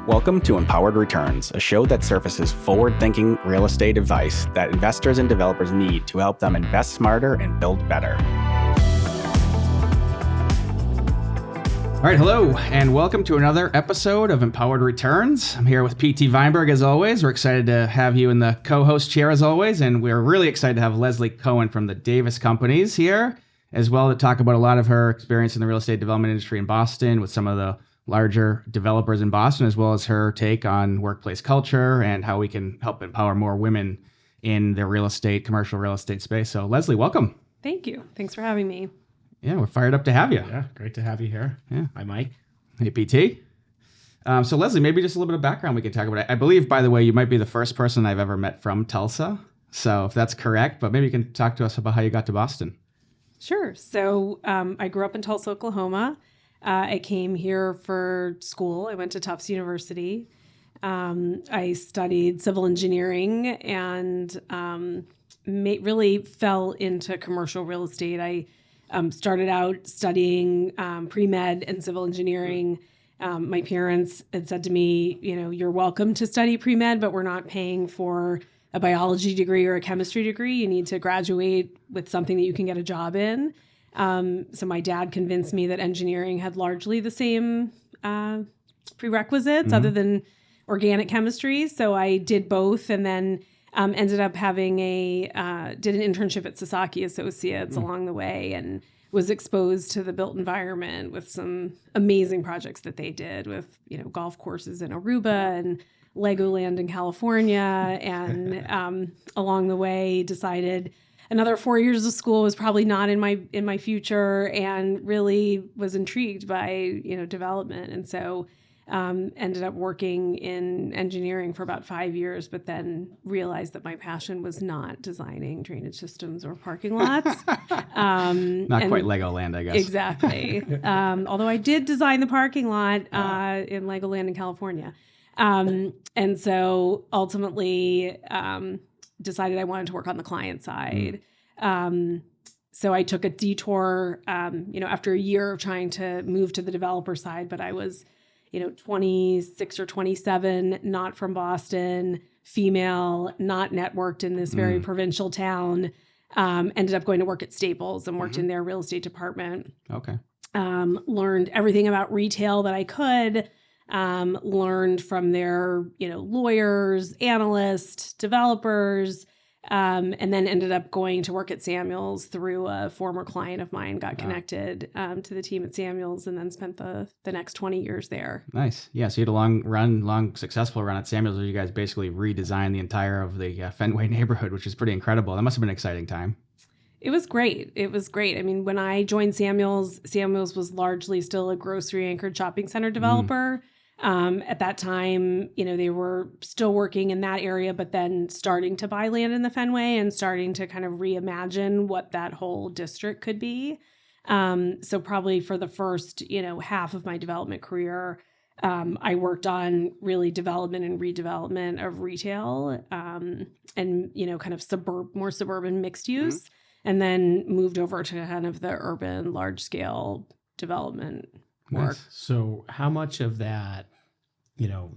Welcome to Empowered Returns, a show that surfaces forward-thinking real estate advice that investors and developers need to help them invest smarter and build better. All right, hello, and welcome to another episode of Empowered Returns. I'm here with PT Vineburgh, as always. We're excited to have you in the co-host chair, as always, and we're really excited to have Lesli Cohen from the Davis Companies here, as well, to talk about a lot of her experience in the real estate development industry in Boston with some of the larger developers in Boston, as well as her take on workplace culture and how we can help empower more women in the real estate, commercial real estate space. So Lesli, welcome. Thank you. Thanks for having me. Yeah, we're fired up to have you. Yeah, great to have you here. Yeah. Hi, Mike. Hey, PT. So Lesli, maybe just a little bit of background we can talk about. I believe, by the way, you might be the first person I've ever met from Tulsa. So if that's correct, but maybe you can talk to us about how you got to Boston. Sure. So I grew up in Tulsa, Oklahoma. I came here for school. I went to Tufts University. I studied civil engineering and really fell into commercial real estate. I started out studying pre-med and civil engineering. My parents had said to me, you're welcome to study pre-med, but we're not paying for a biology degree or a chemistry degree. You need to graduate with something that you can get a job in. So my dad convinced me that engineering had largely the same prerequisites other than organic chemistry. So I did both, and then ended up having did an internship at Sasaki Associates along the way, and was exposed to the built environment with some amazing projects that they did with, golf courses in Aruba and Legoland in California. And along the way decided another 4 years of school was probably not in my future, and really was intrigued by, development. And so ended up working in engineering for about 5 years, but then realized that my passion was not designing drainage systems or parking lots. Not quite Legoland, I guess. Exactly. Although I did design the parking lot in Legoland in California. And so ultimately decided I wanted to work on the client side. So I took a detour, after a year of trying to move to the developer side, but I was 26 or 27, not from Boston, female, not networked in this very provincial town. Ended up going to work at Staples and worked in their real estate department. Okay. Learned everything about retail that I could. Learned from their, lawyers, analysts, developers, and then ended up going to work at Samuels through a former client of mine, got connected to the team at Samuels, and then spent the next 20 years there. Nice. Yeah, so you had a long, successful run at Samuels where you guys basically redesigned the entire of the Fenway neighborhood, which is pretty incredible. That must have been an exciting time. It was great. I mean, when I joined Samuels was largely still a grocery-anchored shopping center developer. At that time, they were still working in that area, but then starting to buy land in the Fenway and starting to kind of reimagine what that whole district could be. So probably for the first, half of my development career, I worked on really development and redevelopment of retail, and, kind of more suburban mixed use, and then moved over to kind of the urban large scale development work. Nice. So how much of that,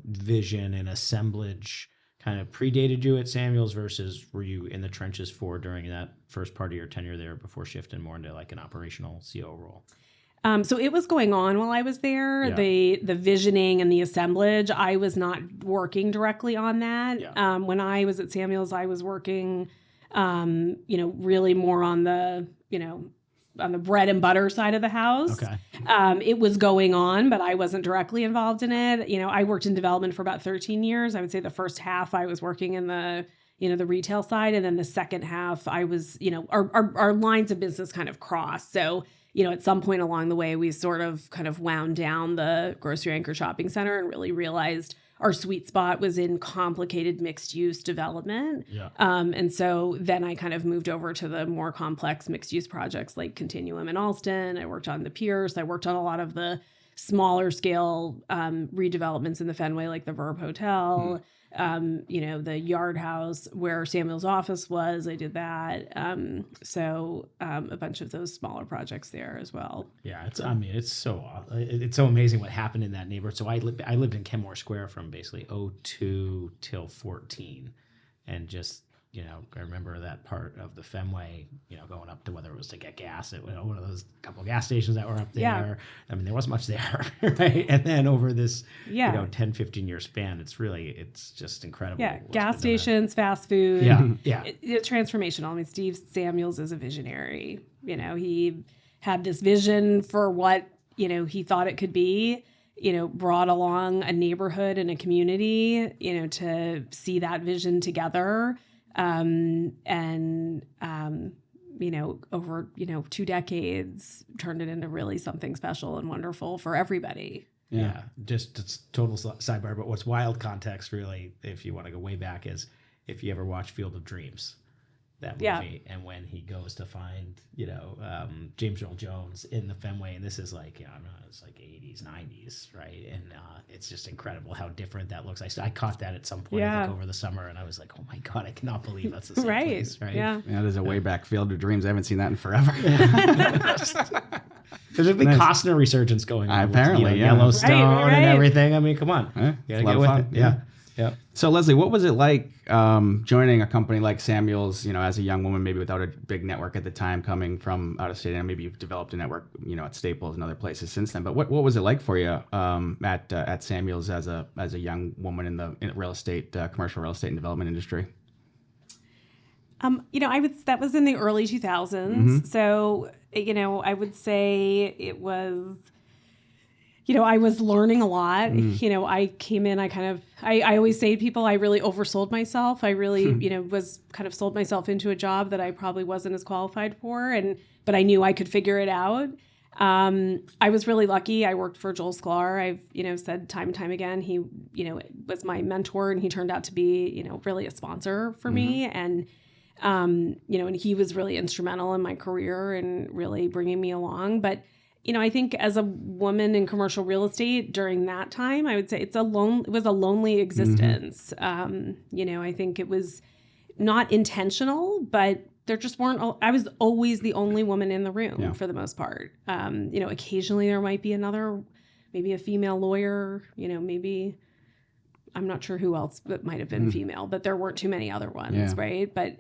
vision and assemblage kind of predated you at Samuels versus were you in the trenches during that first part of your tenure there before shifting more into like an operational COO role? So it was going on while I was there, the visioning and the assemblage. I was not working directly on that. Yeah. When I was at Samuels, I was working, really more on the, on the bread and butter side of the house. Okay. It was going on, but I wasn't directly involved in it. I worked in development for about 13 years. I would say the first half I was working in the, the retail side. And then the second half I was, our lines of business kind of crossed. So, at some point along the way, we sort of kind of wound down the grocery anchor shopping center and really realized our sweet spot was in complicated mixed use development. Yeah. And so then I kind of moved over to the more complex mixed use projects like Continuum in Alston. I worked on the Pierce. I worked on a lot of the smaller scale redevelopments in the Fenway, like the Verb Hotel, the Yard House where Samuel's office was. I did that. So a bunch of those smaller projects there as well. Yeah, it's so amazing what happened in that neighborhood. So I lived in Kenmore Square from basically 02 till 14, and just I remember that part of the Fenway, going up to whether it was to get gas at one of those couple of gas stations that were up there. Yeah. I mean, there wasn't much there, right? And then over this 10, 15 year span, it's just incredible. Yeah, gas stations, fast food. Yeah. It's transformational. I mean, Steve Samuels is a visionary. He had this vision for what, he thought it could be, brought along a neighborhood and a community, to see that vision together. Over 2 decades, turned it into really something special and wonderful for everybody. Yeah, just it's total sidebar, but what's wild context really, if you want to go way back, is if you ever watch Field of Dreams, that movie, and when he goes to find James Earl Jones in the Fenway, and this is like it's like 80s, 90s, right? And it's just incredible how different that looks. I caught that at some point I think over the summer, and I was like, oh my god, I cannot believe that's the same place, right? Yeah, there's a way back Field of Dreams. I haven't seen that in forever. There's a big Costner resurgence going on. Apparently, Yellowstone and everything. I mean, come on, you gotta get with it. Yeah. So Lesli, what was it like joining a company like Samuels, as a young woman, maybe without a big network at the time, coming from out of state, and maybe you've developed a network, at Staples and other places since then. But what was it like for you at Samuels as a young woman in the real estate, commercial real estate and development industry? That was in the early 2000s. So, I would say it was, I was learning a lot. I came in, I always say to people, I really oversold myself. I really, was kind of sold myself into a job that I probably wasn't as qualified for. But I knew I could figure it out. I was really lucky. I worked for Joel Sklar. I've, said time and time again, he, was my mentor, and he turned out to be, really a sponsor for me. And, and he was really instrumental in my career and really bringing me along. But, I think as a woman in commercial real estate during that time, I would say it was a lonely existence. I think it was not intentional, but there just weren't, I was always the only woman in the room for the most part. Occasionally there might be maybe a female lawyer, maybe, I'm not sure who else that might have been female, but there weren't too many other ones, right? But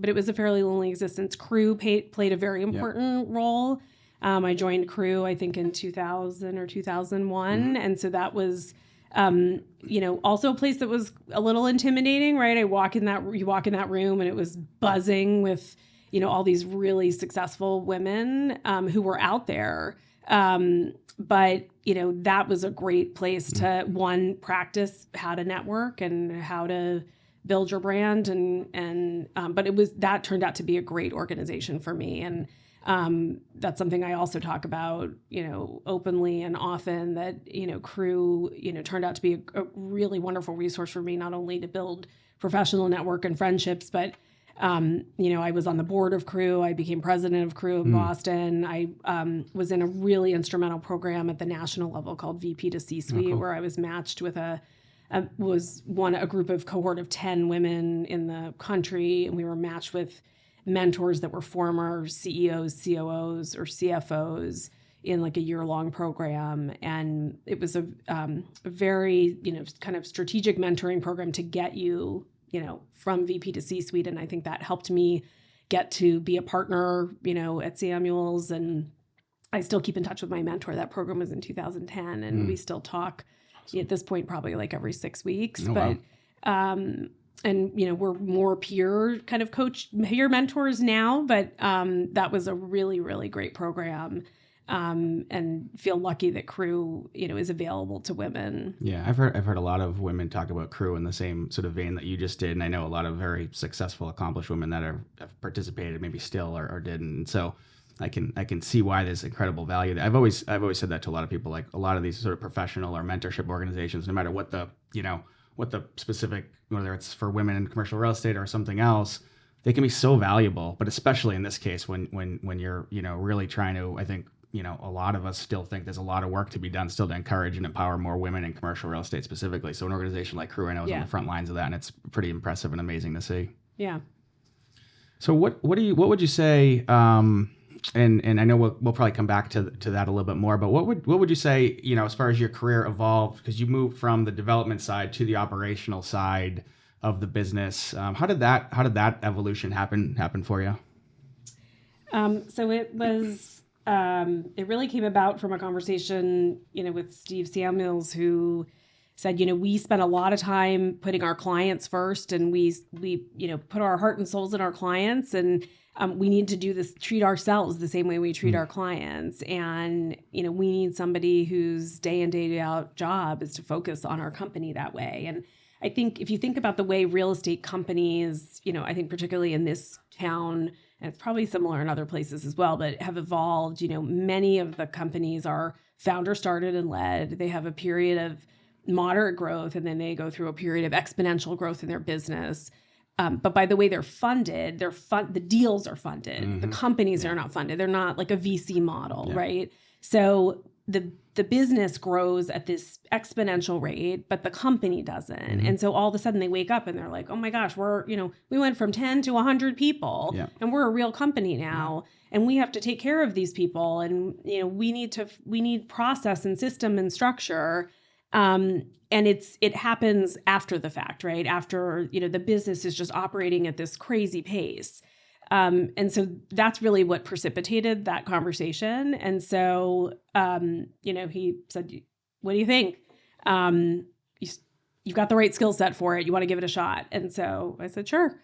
it was a fairly lonely existence. Crew played a very important role. I joined Crew, I think, in 2000 or 2001. And so that was, also a place that was a little intimidating, right? You walk in that room and it was buzzing with, all these really successful women who were out there. But, that was a great place to, one, practice how to network and how to build your brand. But that turned out to be a great organization for me. And that's something I also talk about, openly and often, that, Crew, turned out to be a really wonderful resource for me, not only to build professional network and friendships, but, I was on the board of Crew. I became president of Crew in Boston. I was in a really instrumental program at the national level called VP to C-Suite, where I was matched with a group of cohort of 10 women in the country, and we were matched with mentors that were former CEOs, COOs, or CFOs in like a year-long program. And it was a very, kind of strategic mentoring program to get you, from VP to C-Suite. And I think that helped me get to be a partner, at Samuels. And I still keep in touch with my mentor. That program was in 2010, and we still talk at this point, probably like every 6 weeks. And, we're more peer mentors now, but that was a really, really great program, and feel lucky that Crew, is available to women. Yeah, I've heard a lot of women talk about Crew in the same sort of vein that you just did. And I know a lot of very successful, accomplished women that have participated, maybe still or didn't. And so I can see why there's incredible value. I've always said that to a lot of people, like a lot of these sort of professional or mentorship organizations, no matter what the specific, whether it's for women in commercial real estate or something else, they can be so valuable. But especially in this case, when you're, really trying to, I think, a lot of us still think there's a lot of work to be done still to encourage and empower more women in commercial real estate specifically. So an organization like Crew, I know, is on the front lines of that, and it's pretty impressive and amazing to see. Yeah. So what would you say? And I know we'll probably come back to that a little bit more. But what would you say? As far as your career evolved, because you moved from the development side to the operational side of the business. How did that evolution happen for you? So it was. It really came about from a conversation, with Steve Samuels, who said, we spend a lot of time putting our clients first, and we put our heart and souls in our clients, and we need to treat ourselves the same way we treat our clients. And, we need somebody whose day in, day out job is to focus on our company that way. And I think if you think about the way real estate companies, I think particularly in this town, and it's probably similar in other places as well, but have evolved, many of the companies are founder started and led. They have a period of moderate growth, and then they go through a period of exponential growth in their business. But by the way they're funded, the deals are funded. Mm-hmm. The companies are not funded. They're not like a VC model, right? So the business grows at this exponential rate, but the company doesn't. Mm-hmm. And so all of a sudden they wake up and they're like, oh my gosh, we went from 10 to 100 people and we're a real company now. And we have to take care of these people. And, we need process and system and structure. And it happens after the fact, right? After, the business is just operating at this crazy pace. And so that's really what precipitated that conversation. And so, he said, what do you think? You've got the right skill set for it. You want to give it a shot. And so I said, sure.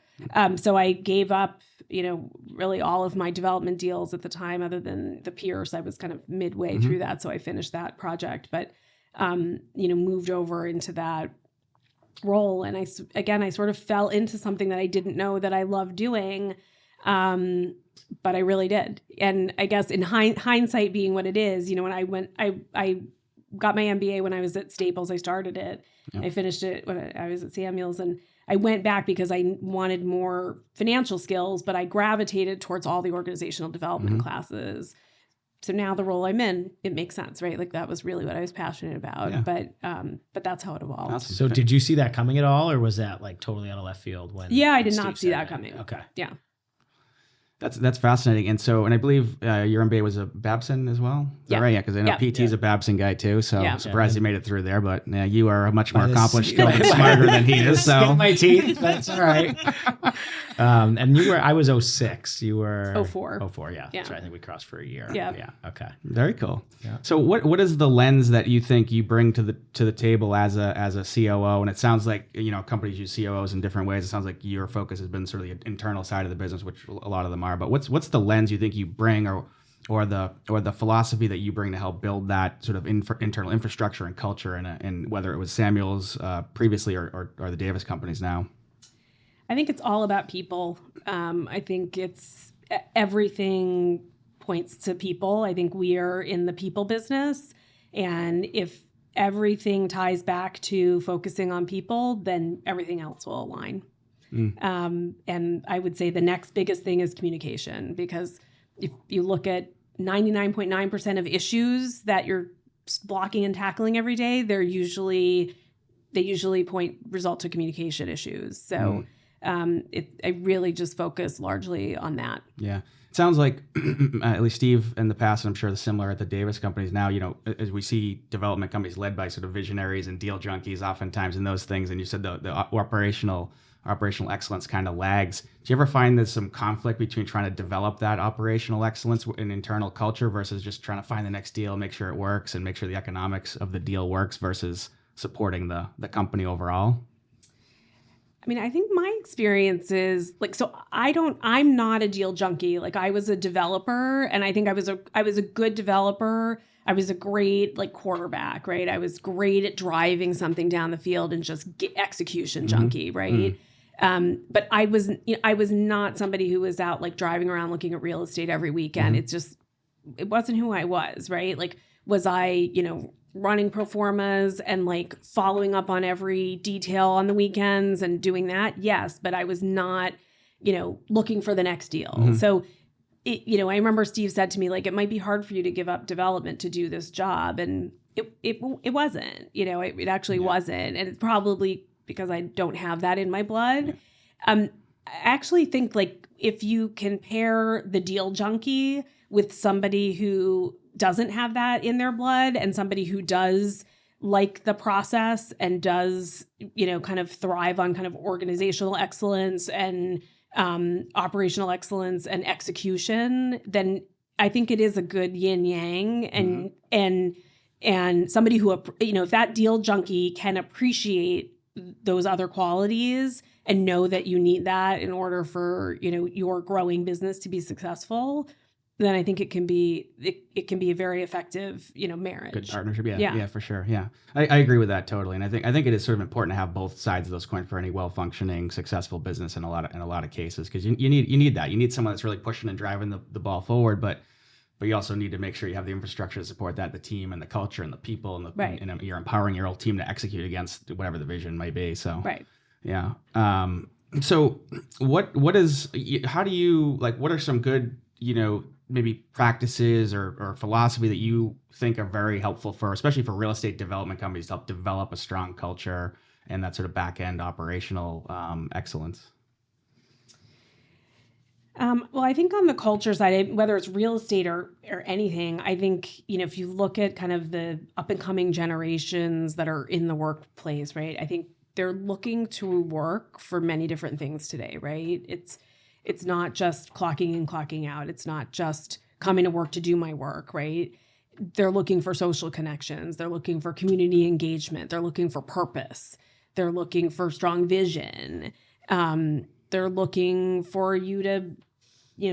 So I gave up, really all of my development deals at the time, other than the Pierce. I was kind of midway through that. So I finished that project, but, moved over into that role. And I sort of fell into something that I didn't know that I loved doing. But I really did. And I guess in hindsight being what it is, when I got my MBA when I was at Staples. I started it. Yeah. I finished it when I was at Samuels, and I went back because I wanted more financial skills, but I gravitated towards all the organizational development classes. So now the role I'm in, it makes sense, right? Like that was really what I was passionate about. Yeah. But that's how it evolved. Awesome. So did you see that coming at all, or was that like totally out of left field when? Yeah, I did not see that coming. Okay. Yeah. That's fascinating. And so, and I believe your MBA was a Babson as well. Is that right? Yeah, because I know PT's a Babson guy too. So I'm surprised he made it through there. But you are much more accomplished, skilled, and smarter than he is. So my teeth. That's all right. And I was 06. You were 04. 04. Yeah. That's right. I think we crossed for a year. Yeah. Yeah. Okay. Very cool. Yeah. So what is the lens that you think you bring to the table as a COO? And it sounds like companies use COOs in different ways. It sounds like your focus has been sort of the internal side of the business, which a lot of them are. But what's the lens you think you bring, or the philosophy that you bring to help build that sort of internal infrastructure and culture, and whether it was Samuel's previously or the Davis companies now? I think it's all about people. I think it's everything points to people. I think we are in the people business, and if everything ties back to focusing on people, then everything else will align. And I would say the next biggest thing is communication, because if you look at 99.9% of issues that you're blocking and tackling every day, they usually result to communication issues. So I really just focus largely on that. Yeah. It sounds like at least Steve in the past, and I'm sure the similar at the Davis companies now, as we see development companies led by sort of visionaries and deal junkies oftentimes in those things. And you said the operational excellence kind of lags. Do you ever find there's some conflict between trying to develop that operational excellence in internal culture versus just trying to find the next deal, make sure it works, and make sure the economics of the deal works versus supporting the company overall? I mean, I think my experience is I'm not a deal junkie. Like I was a developer, and I think I was a good developer. I was a great quarterback, right? I was great at driving something down the field and just execution junkie, right? But I was not somebody who was out driving around looking at real estate every weekend. It wasn't who I was, right? Was I, running pro formas and following up on every detail on the weekends and doing that? Yes, but I was not, looking for the next deal. So I remember Steve said to me, like, it might be hard for you to give up development to do this job. And it wasn't, it actually wasn't. And it's probably because I don't have that in my blood. I actually think, like, if you can pair the deal junkie with somebody who doesn't have that in their blood and somebody who does like the process and does, kind of thrive on kind of organizational excellence and operational excellence and execution, then I think it is a good yin yang. And somebody who, if that deal junkie can appreciate those other qualities and know that you need that in order for, your growing business to be successful, then I think it can be a very effective, marriage. Good partnership. Yeah, for sure. Yeah. I agree with that totally. And I think it is sort of important to have both sides of those coins for any well-functioning, successful business in a lot of cases, because you need that. You need someone that's really pushing and driving the ball forward, but you also need to make sure you have the infrastructure to support that, the team and the culture and the people and you're empowering your whole team to execute against whatever the vision might be. So, yeah. So what is, how do you, like, what are some good, maybe practices or philosophy that you think are very helpful especially for real estate development companies to help develop a strong culture and that sort of back end operational excellence? Well, I think on the culture side, whether it's real estate or anything, I think, if you look at kind of the up and coming generations that are in the workplace, right? I think they're looking to work for many different things today, right? It's not just clocking in, clocking out. It's not just coming to work to do my work, right? They're looking for social connections. They're looking for community engagement. They're looking for purpose. They're looking for strong vision. They're looking for you to,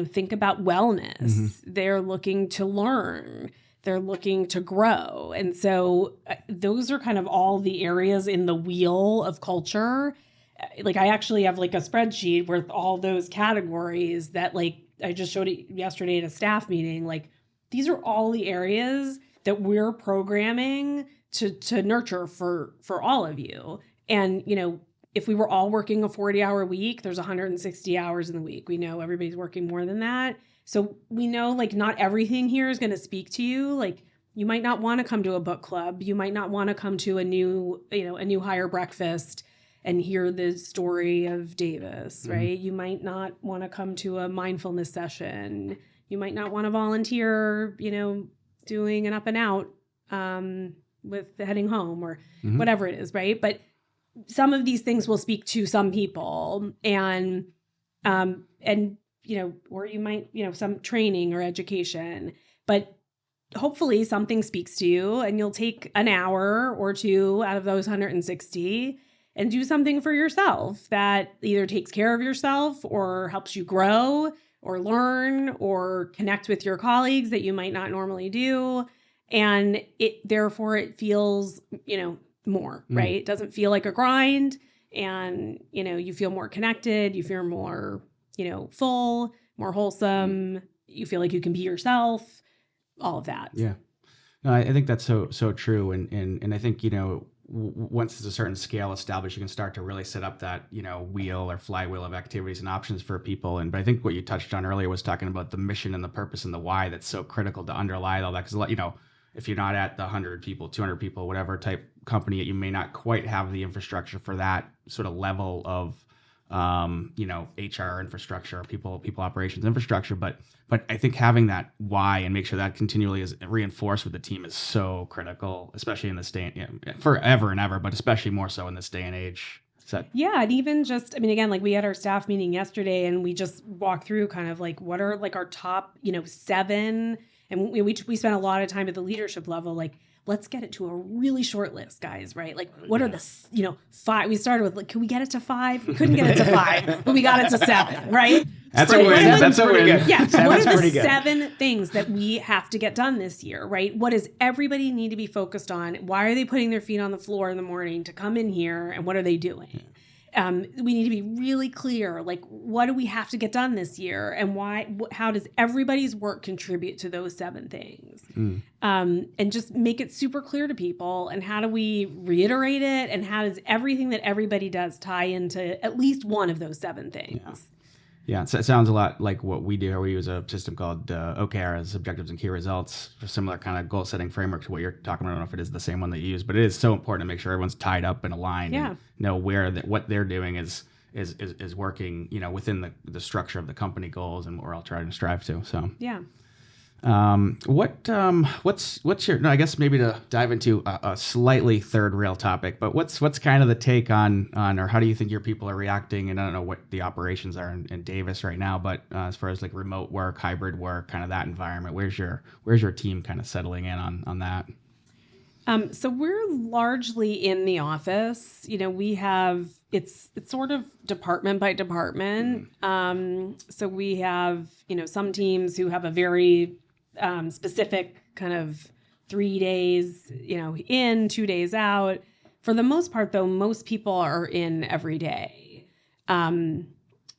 think about wellness. Mm-hmm. They're looking to learn. They're looking to grow. And so those are kind of all the areas in the wheel of culture. Like, I actually have like a spreadsheet with all those categories that, like, I just showed it yesterday at a staff meeting. Like, these are all the areas that we're programming to nurture for all of you. And, if we were all working a 40-hour week, there's 160 hours in the week. We know everybody's working more than that. So we know, like, not everything here is going to speak to you. Like, you might not want to come to a book club. You might not want to come to a new hire breakfast and hear the story of Davis, right? Mm-hmm. You might not want to come to a mindfulness session. You might not want to volunteer, doing an up and out with heading home or whatever it is, right? But some of these things will speak to some people, and or you might, some training or education, but hopefully something speaks to you and you'll take an hour or two out of those 160 and do something for yourself that either takes care of yourself or helps you grow or learn or connect with your colleagues that you might not normally do. And therefore it feels, more, right? It doesn't feel like a grind, and, you feel more connected, you feel more, full, more wholesome, you feel like you can be yourself, all of that. Yeah. No, I think that's so true. And I think, once there's a certain scale established, you can start to really set up that, wheel or flywheel of activities and options for people. But I think what you touched on earlier was talking about the mission and the purpose and the why that's so critical to underlie all that. Because, if you're not at the 100 people, 200 people, whatever type company, you may not quite have the infrastructure for that sort of level of, HR infrastructure, people operations infrastructure. But I think having that why and make sure that continually is reinforced with the team is so critical, especially in this day, forever and ever, but especially more so in this day and age. Yeah. And even just, again, like, we had our staff meeting yesterday and we just walked through kind of like, what are like our top, 7. And we spent a lot of time at the leadership level, like, let's get it to a really short list, guys, right? Like, what are the, 5? We started with, like, can we get it to 5? We couldn't get it to 5, but we got it to 7, right? That's a win. That's a win. Yeah. What are the 7 things that we have to get done this year, right? What does everybody need to be focused on? Why are they putting their feet on the floor in the morning to come in here? And what are they doing? We need to be really clear, like, what do we have to get done this year, and why? How does everybody's work contribute to those 7 things? And just make it super clear to people. And how do we reiterate it? And how does everything that everybody does tie into at least one of those 7 things? Yeah, so it sounds a lot like what we do. We use a system called OKRs, Objectives and Key Results, a similar kind of goal-setting framework to what you're talking about. I don't know if it is the same one that you use, but it is so important to make sure everyone's tied up and aligned and know where what they're doing is working, within the structure of the company goals and what we're all trying to strive to. So yeah. What's your, no, I guess maybe to dive into a slightly third rail topic, but what's kind of the take on, or how do you think your people are reacting? And I don't know what the operations are in Davis right now, but as far as like remote work, hybrid work, kind of that environment, where's your team kind of settling in on that? So we're largely in the office. We have, it's sort of department by department. So we have, some teams who have a very specific kind of 3 days, in, 2 days out. For the most part, though, most people are in every day,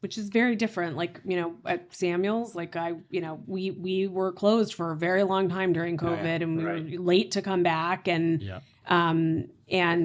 which is very different. Like, at Samuel's, like we were closed for a very long time during COVID, and we were late to come back, and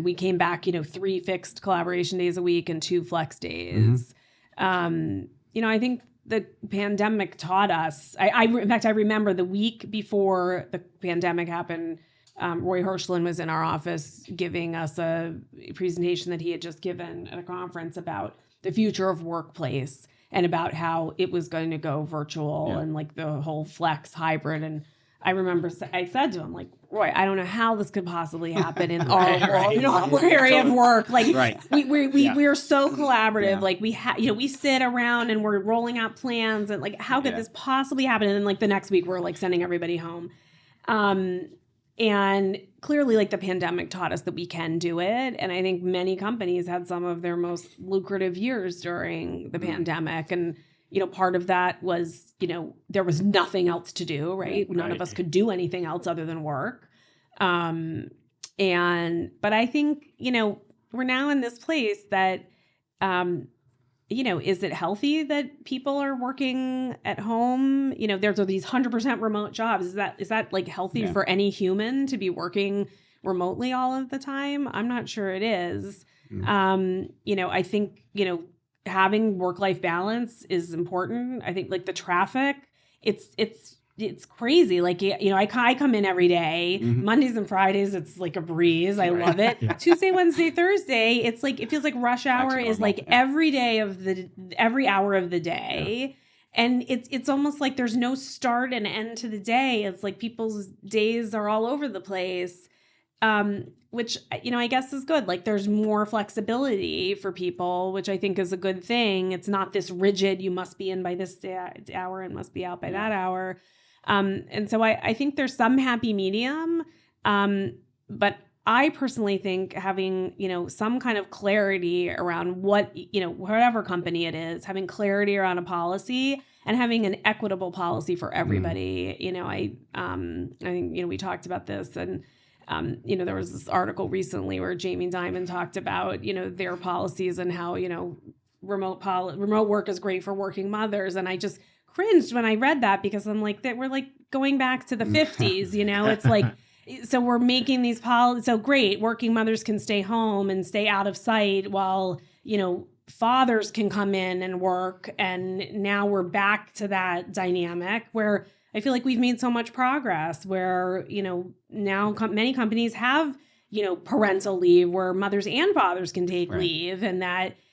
we came back, 3 fixed collaboration days a week and 2 flex days. I think the pandemic taught us, in fact, I remember the week before the pandemic happened, Roy Hirschland was in our office giving us a presentation that he had just given at a conference about the future of workplace and about how it was going to go virtual and like the whole flex hybrid. And I remember I said to him, like, Roy, I don't know how this could possibly happen in our world, our area of work. Like, we are so collaborative. Like we sit around and we're rolling out plans, and like, how could this possibly happen? And then like the next week we're like sending everybody home. And clearly, like, the pandemic taught us that we can do it. And I think many companies had some of their most lucrative years during the pandemic. And part of that was, there was nothing else to do, right? None of us could do anything else other than work. But I think, we're now in this place that, is it healthy that people are working at home? There's these 100% remote jobs. Is that like healthy for any human to be working remotely all of the time? I'm not sure it is. I think, having work-life balance is important. I think like the traffic, it's crazy. Like, I come in every day, Mondays and Fridays. It's like a breeze. I love it. Tuesday, Wednesday, Thursday. It's like, it feels like rush hour is like every hour of the day. And it's almost like there's no start and end to the day. It's like people's days are all over the place. Which, I guess is good. Like, there's more flexibility for people, which I think is a good thing. It's not this rigid, you must be in by this hour and must be out by that hour. And so I think there's some happy medium. But I personally think having, some kind of clarity around what, whatever company it is, having clarity around a policy and having an equitable policy for everybody. I think, we talked about this, and there was this article recently where Jamie Dimon talked about, their policies and how, remote work is great for working mothers. And I just cringed when I read that, because I'm like, that we're like going back to the 50s, it's like, so we're making these policies. So great, working mothers can stay home and stay out of sight while, fathers can come in and work. And now we're back to that dynamic where I feel like we've made so much progress where, now many companies have, parental leave where mothers and fathers can take leave, and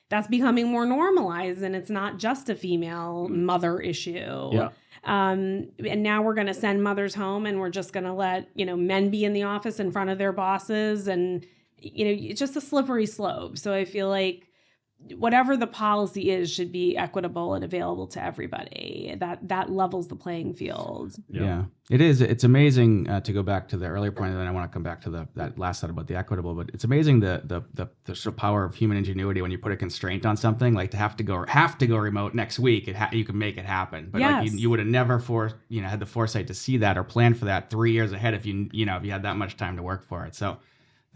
that's becoming more normalized, and it's not just a female mother issue. Yeah. And now we're going to send mothers home, and we're just going to let, men be in the office in front of their bosses, and, it's just a slippery slope. So I feel like whatever the policy is should be equitable and available to everybody. That levels the playing field. Yeah, it is. It's amazing to go back to the earlier point, and then I want to come back to that last thought about the equitable. But it's amazing the sort of power of human ingenuity when you put a constraint on something, like to have to go remote next week. You can make it happen, but like you would have never had the foresight to see that or plan for that 3 years ahead if you had that much time to work for it. So.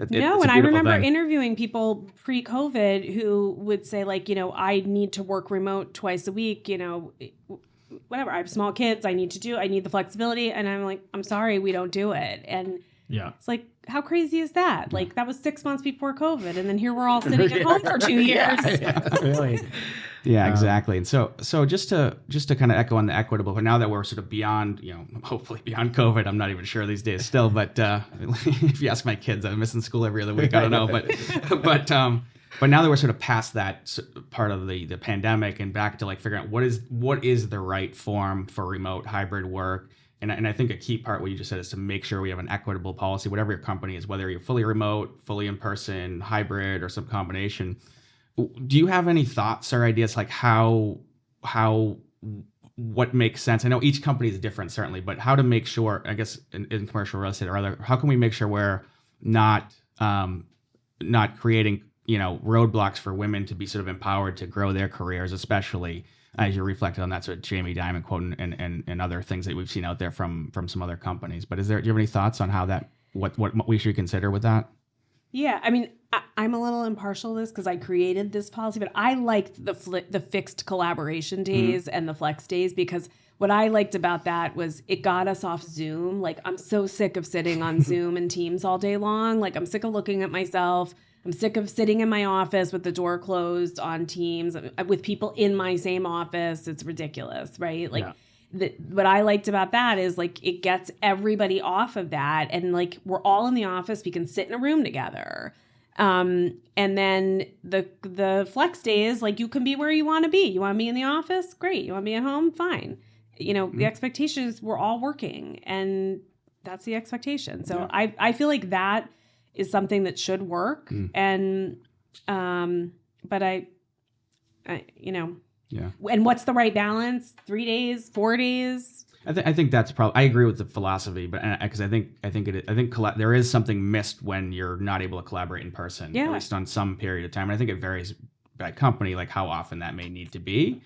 And I remember interviewing people pre-COVID who would say, like, I need to work remote twice a week, whatever. I have small kids. I need the flexibility. And I'm like, I'm sorry, we don't do it. And it's like, how crazy is that? Like, that was 6 months before COVID. And then here we're all sitting at home for 2 years. Really? Yeah, exactly. And so just to kind of echo on the equitable, but now that we're sort of beyond, hopefully beyond COVID, I'm not even sure these days still, but if you ask my kids, I'm missing school every other week. I don't know, but now that we're sort of past that part of the pandemic and back to like figuring out what is the right form for remote hybrid work. And I think a key part, what you just said, is to make sure we have an equitable policy, whatever your company is, whether you're fully remote, fully in person, hybrid, or some combination. Do you have any thoughts or ideas like what makes sense? I know each company is different, certainly, but how to make sure, I guess in commercial real estate or other, how can we make sure we're not creating, roadblocks for women to be sort of empowered to grow their careers, especially as you reflected on that sort of Jamie Dimon quote and other things that we've seen out there from some other companies. But do you have any thoughts on how what we should consider with that? Yeah, I mean, I'm a little impartial to this because I created this policy, but I liked the fixed collaboration days and the flex days, because what I liked about that was it got us off Zoom. Like, I'm so sick of sitting on Zoom and Teams all day long. Like, I'm sick of looking at myself. I'm sick of sitting in my office with the door closed on Teams with people in my same office. It's ridiculous, right? Like, what I liked about that is like it gets everybody off of that, and like we're all in the office. We can sit in a room together. And then the flex days, like you can be where you want to be. You want to be in the office? Great. You want to be at home? Fine. The expectation is we're all working, and that's the expectation. So I feel like that is something that should work. And, but I and what's the right balance? 3 days, 4 days? I think that's probably, I agree with the philosophy, but because I think there is something missed when you're not able to collaborate in person, at least on some period of time. And I think it varies by company, like how often that may need to be.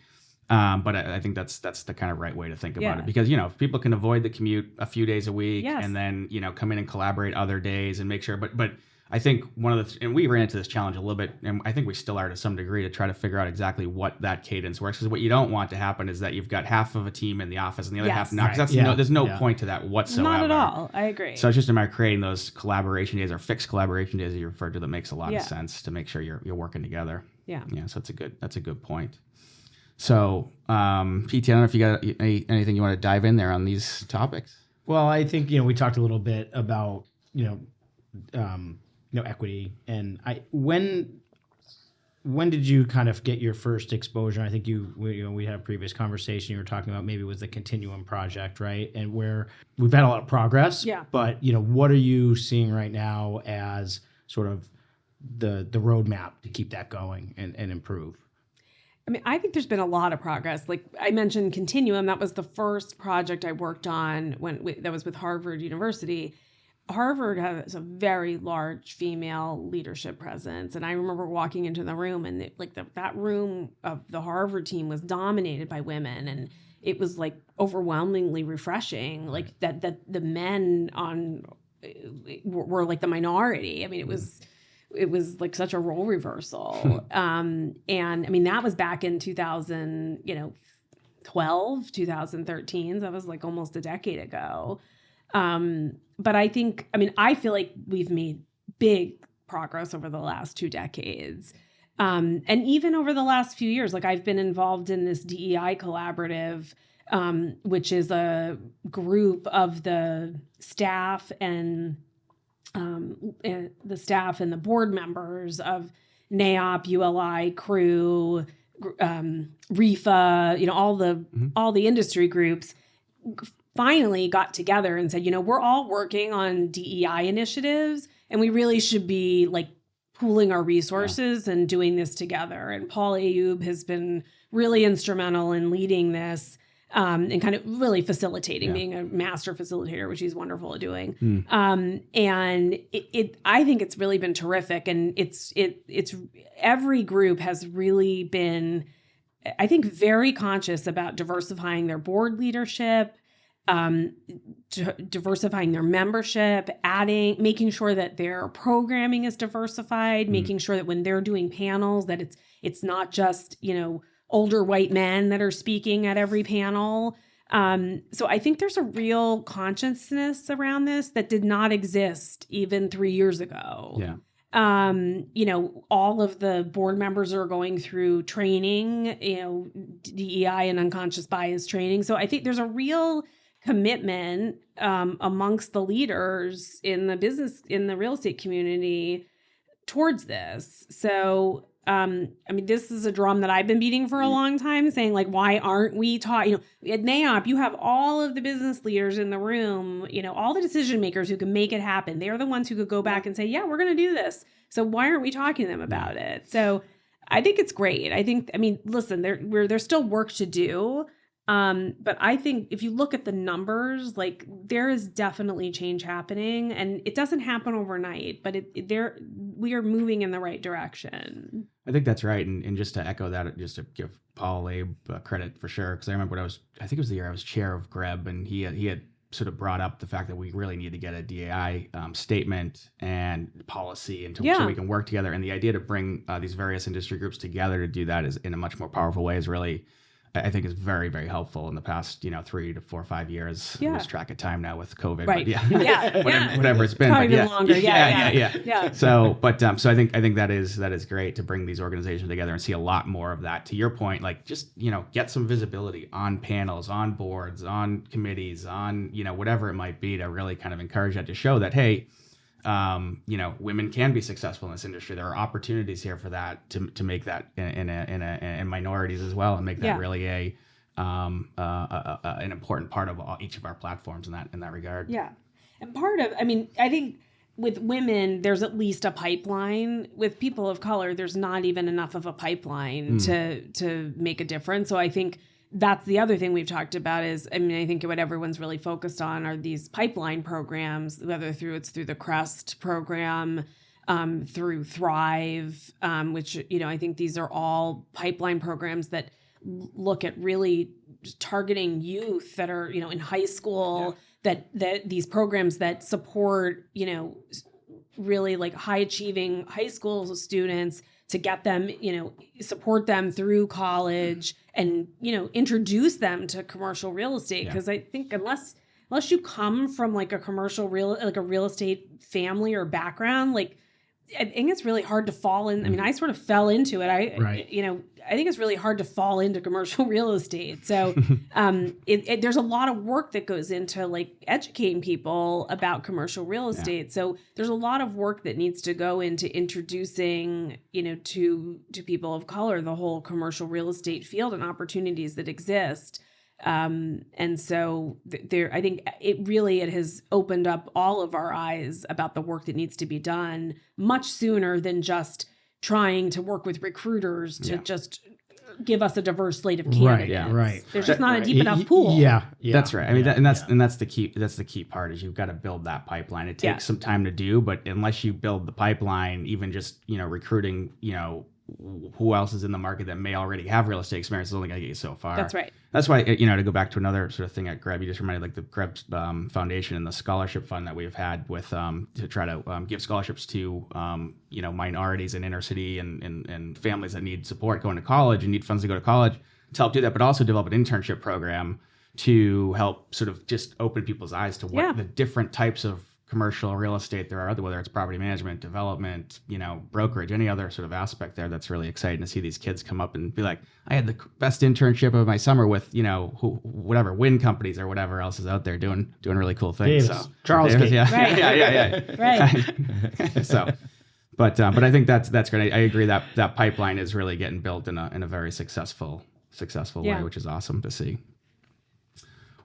But I think that's the kind of right way to think about it, because, if people can avoid the commute a few days a week and then, come in and collaborate other days and make sure, but I think and we ran into this challenge a little bit, and I think we still are to some degree, to try to figure out exactly what that cadence works. Because what you don't want to happen is that you've got half of a team in the office and the other half not. Because there's no point to that whatsoever. Not at all. I agree. So it's just a matter of creating those collaboration days or fixed collaboration days that you referred to that makes a lot of sense to make sure you're working together. Yeah. So that's a good point. So, PT, I don't know if you got anything you want to dive in there on these topics. Well, I think we talked a little bit about equity, and when did you kind of get your first exposure? I think we had a previous conversation. You were talking about maybe it was the Continuum project, right? And where we've had a lot of progress. Yeah. But what are you seeing right now as sort of the roadmap to keep that going and improve? I mean, I think there's been a lot of progress. Like I mentioned Continuum, that was the first project I worked on that was with Harvard University. Harvard has a very large female leadership presence. And I remember walking into the room, and that room of the Harvard team was dominated by women. And it was like overwhelmingly refreshing, like that the men were like the minority. I mean, it was like such a role reversal. And I mean, that was back in 2012, 2013. So that was like almost a decade ago. But I feel like we've made big progress over the last 2 decades. And even over the last few years, like I've been involved in this DEI Collaborative, which is a group of the staff and the board members of NAOP, ULI, CREW, REFA, all the industry groups finally got together and said, we're all working on DEI initiatives, and we really should be like pooling our resources and doing this together. And Paul Ayoub has been really instrumental in leading this. And kind of really facilitating, being a master facilitator, which he's wonderful at doing. And I think it's really been terrific. And it's every group has really been, I think, very conscious about diversifying their board leadership, diversifying their membership, making sure that their programming is diversified, making sure that when they're doing panels, that it's not just, older white men that are speaking at every panel. So I think there's a real consciousness around this that did not exist even 3 years ago. Yeah. All of the board members are going through training, DEI and unconscious bias training. So I think there's a real commitment amongst the leaders in the real estate community towards this. So, this is a drum that I've been beating for a long time, saying like, why aren't we taught? At NAOP, you have all of the business leaders in the room, all the decision makers who can make it happen. They're the ones who could go back and say, yeah, we're going to do this. So why aren't we talking to them about it? So I think it's great. Listen, there's still work to do. But I think if you look at the numbers, like there is definitely change happening, and it doesn't happen overnight, but we are moving in the right direction. I think that's right. And just to echo that, just to give Paul Abe credit for sure. Cause I remember I think it was the year I was chair of GREB, and he had sort of brought up the fact that we really need to get a DEI statement and policy so we can work together. And the idea to bring these various industry groups together to do that is in a much more powerful way is really, I think, is very, very helpful in the past, 3 to 4 or 5 years. Yeah. I lose track of time now with COVID. Right. But whatever it's been. Probably but been longer. Yeah. So I think that is great to bring these organizations together and see a lot more of that. To your point, like just, get some visibility on panels, on boards, on committees, on, whatever it might be, to really kind of encourage that, to show that, hey, women can be successful in this industry. There are opportunities here for that to make that in minorities as well, and make that really an important part of each of our platforms in that regard. Yeah, and I think with women, there's at least a pipeline. With people of color, there's not even enough of a pipeline to make a difference. So I think that's the other thing we've talked about is, I think what everyone's really focused on are these pipeline programs, whether it's through the CREST program, through Thrive, which, I think these are all pipeline programs that look at really targeting youth that are, in high school, that these programs that support, really like high achieving high school students, to get them, support them through college and, introduce them to commercial real estate. Because I think unless you come from like a real estate family or background, like I think it's really hard to fall in. I sort of fell into it. I think it's really hard to fall into commercial real estate. So there's a lot of work that goes into like educating people about commercial real estate. Yeah. So there's a lot of work that needs to go into introducing, to people of color, the whole commercial real estate field and opportunities that exist. And so I think it has opened up all of our eyes about the work that needs to be done much sooner than just trying to work with recruiters to just give us a diverse slate of candidates. Right. There's just not a deep enough pool. Yeah. That's right. That's the key. That's the key part, is you've got to build that pipeline. It takes some time to do, but unless you build the pipeline, even just, recruiting, who else is in the market that may already have real estate experience is only going to get you so far. That's right. That's why, to go back to another sort of thing at GREB, you just reminded, like the GREB Foundation and the scholarship fund that we've had with to try to give scholarships to minorities in inner city and families that need support going to college and need funds to go to college, to help do that, but also develop an internship program to help sort of just open people's eyes to what the different types of commercial real estate there are, whether it's property management, development, brokerage, any other sort of aspect there. That's really exciting to see these kids come up and be like, I had the best internship of my summer with, whatever wind companies or whatever else is out there doing really cool things. Davis, CHARLESGATE. Yeah. Right. So, but I think that's great. I agree that pipeline is really getting built in a very successful way, which is awesome to see.